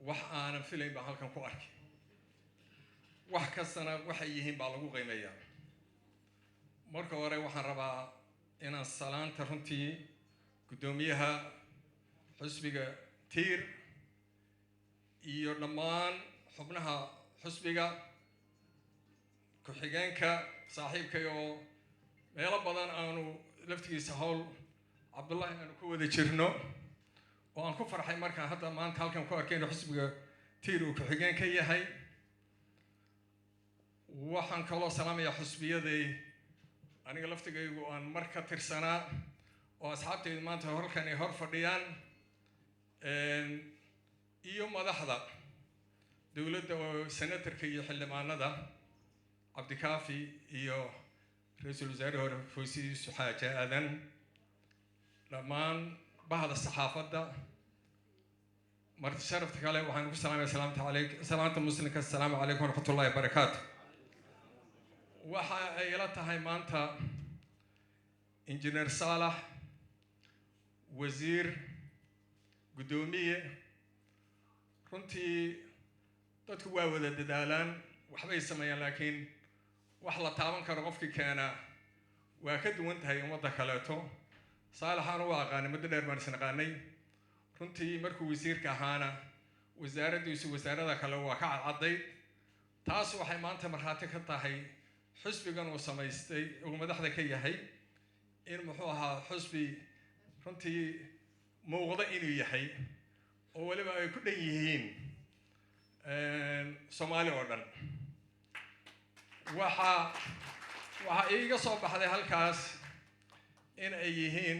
wax aanan filayn baa halkan ku arkay wax kastana waxay yihiin baa lagu qiimeeyaa marka hore waxaan rabaa inaan salaanta runtii gudoomiyaha xusbiga tiir iyo dhammaan xubnaha xusbiga ku-xigeenka saaxiibkay oo meelo badan aanu laftigiisa hawl cabdullaahi aanu ku wada jirno oo aan ku farxay markaan hadda maanta halkan ku arkayno xusbiga tiir uu ku-xigeen ka yahay waxaan kaloo salaamayaa xusbiyaday aniga laftigaygu aan mar ka tirsanaa oo asxaabtaydu maanta halkan ay hor fadhiyaan iyo madaxda dowladda oo senatarka iyo xildhibaanada cabdikaafi iyo ra-iisul wasaare hore foosiisu xaaja aadan dhammaan bahda saxaafadda marti sharafta kale waxaan ku salaamaya salaamta muslimka assalaamu calaykum waraxmatullahi wabarakaatu waxa ay ila tahay maanta injineer saalax wasiir gudoomiye runtii dadku waa wada dadaalaan waxbay sameeyaan laakiin wax la taaban karo qofkii keena waa ka duwan tahay ummadda kaleeto saalaxaan u aqaanay muddo dheer baan isnaqaanay runtii markuu wasiirka ahaana wasaaraddiisu wasaarada kale waa ka cadcadday taas waxay maanta markhaati ka tahay xusbigan uu samaystay uu madaxda ka yahay in muxuu ahaa xusbi runtii muuqda inuu yahay oo weliba ay ku dhan yihiin soomaali oo dhan waxaa iiga soo baxday halkaas in ay yihiin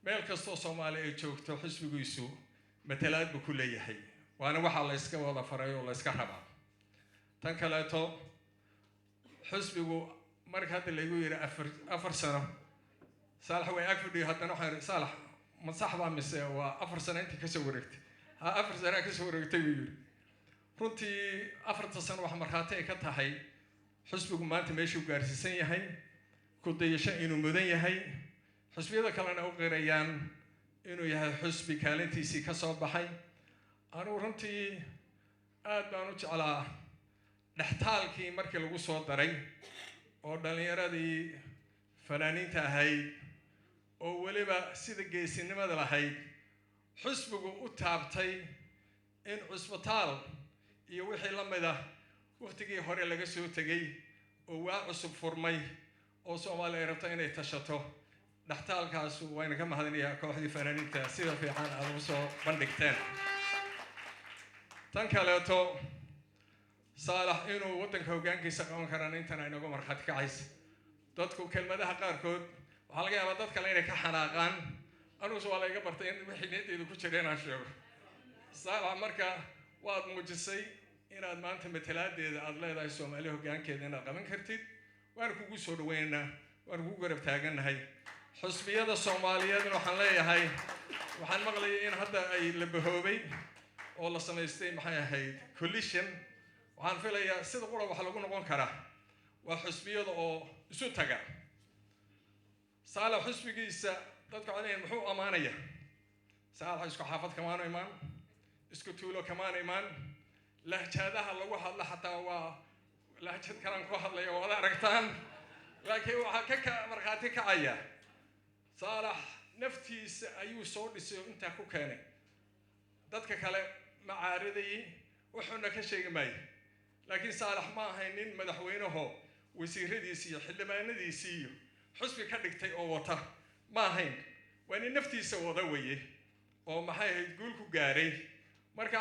meel kastoo soomaali ay joogto xusbigiisu matalaad buu ku leeyahay waana waxaa la yska wada faray oo la yska rabaa tan kaleeto xusbigu marka hadda laygu yidhi afar sano saalax way ag fadhiyo haddana waxaan yidhi saalax ma sax baa mise waa 4 sano intii kasoo wareegtay 4 sano kasoo wareegtay buu yidhi runtii 4 sano wax markhaati ay ka tahay xusbigu maanta meeshuu gaarsiisan yahay ku dayasho inuu mudan yahay xusbiyada kalena u qirayaan inuu yahay xusbi kaalintiisii ka soo baxay anugu runtii aad baan u jeclaa dhextaalkii markii lagu soo daray oo dhallinyaradii fanaaniinta ahayd oo weliba sida geesinimada lahayd xusbigu u taabtay in cusbitaal iyo wixii la mid ah waqtigii hore laga soo tegay oo waa cusub furmay oo Soomaaliya ay rabto inay tashato dhextaalkaas wayna ka mahadinayaa kooxdii fanaaniinta sida fiican aad u soo bandhigteen tan kaleeto saalax inuu waddanka hoggaankiisa qaban karaan intan aynagu markhaati kacaysa dadku kelmadaha qaarkood waxaa laga yaabaa dad kale inay ka xanaaqaan anugus waa layga bartay in wixii niyaddeedu ku jira inaan sheego saalax marka waad muujisay inaad maanta matalaadeeda aad leedahay Soomaaliya hoggaankeeda inaad qaban kartid waan kugu soo dhaweynaynaa waan kugu garab taagannahay xusbiyada Soomaaliyeed waxaan leeyahay waxaan maqlayay in hadda ay la bahoobay oo la samaystay maxay ahayd coalition waxaan filayaa sida qura wax lagu noqon karaa waa xusbiyada oo isu taga saalax xusbigiisa dadka codeen muxuu amaanaya saalax isku xaafad kamaano imaan isku tuulo kamaano imaan lahjadaha lagu hadla xataa waa lahjad kalan ku hadlaya oo wada aragtaan laakiin waxa ka markhaati kacaya saalax naftiisa ayuu soo dhisay inta ku keenay dadka kale macaariday wuxuuna ka sheegi maayo laakiin saalax ma ahayn nin madaxweynaha wasiiradiisa iyo xildhibaanadiisa iyo xusbi ka dhigtay oo wata ma ahayn waa nin naftiisa wada weeye oo maxay ahayd guul ku gaaray marka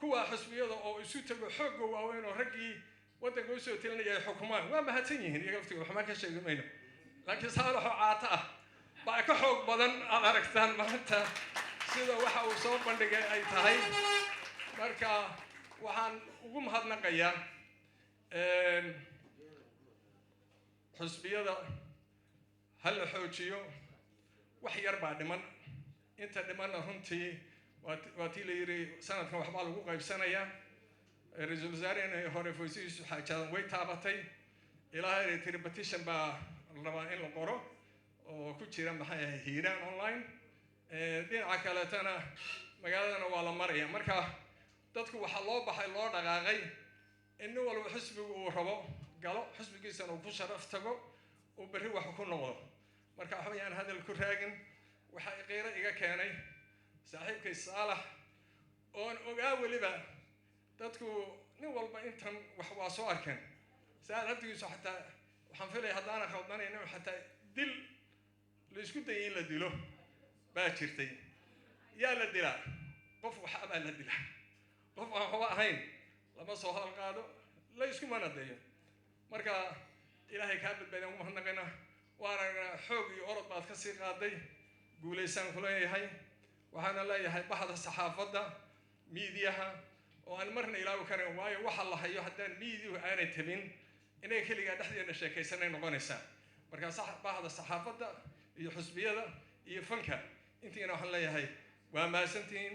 kuwa xusbiyada oo isu tago xoog waaweyn oo raggii waddanka u soo tilinaya xukumaan waa mahadsan yihiin iyaga laftiga waxma ka sheegi mayno laakiin saalax oo caata ah baa ka xoog badan aad aragtaan maanta sida waxa uu soo bandhigay ay tahay marka waxaan ugu mahadnaqayaa xusbiyada hal la xoojiyo wax yar baa dhiman inta dhimanna runtii waa tii la yidhi sanadkan waxbaa lagu qaybsanayaa ra-iisul wasaarehena hore foosiisu xaajaadan way taabatay ilaahay tiri petition baa la rabaa in la qoro oo ku jira maxay ahay hiiraan online dhinaca kaleetana magaaladana waa la maraya marka dadku waxa loo baxay loo dhaqaaqay in walba xisbigu uu rabo galo xisbigiisana uu ku sharaf tago uu berri wax ku noqdo marka waxa weeyaan hadal ku raagin waxa qeyra iga keenay saaxiibkay Saalax oon ogaa waliba dadku nin walba intan wax waa soo arkeen saarabtiisu xataa waxaan filay haddana khaldanayna xataa dil la isku dayay in la dilo baa jirtay yaa la dilaa qof waxa baa la dilaa qof aan waxba ahayn lama soo hadal qaado la isku manadeeyo marka ilaahay ka badbaadin uma hadnaqayna waana xoog iyo orod baad ka sii qaaday guulaysan ku leeyahay waxaana leeyahay baxda saxaafadda miidiyaha oo aan marna ilaaw karin waayo waxa la hayo haddaan miidiyuhu aanay tabin inay kaliya dhexdeena sheekaysanay noqonaysaa marka baxda saxaafadda iyo xusbiyada iyo fanka intiina waxaan leeyahay waa maasantiin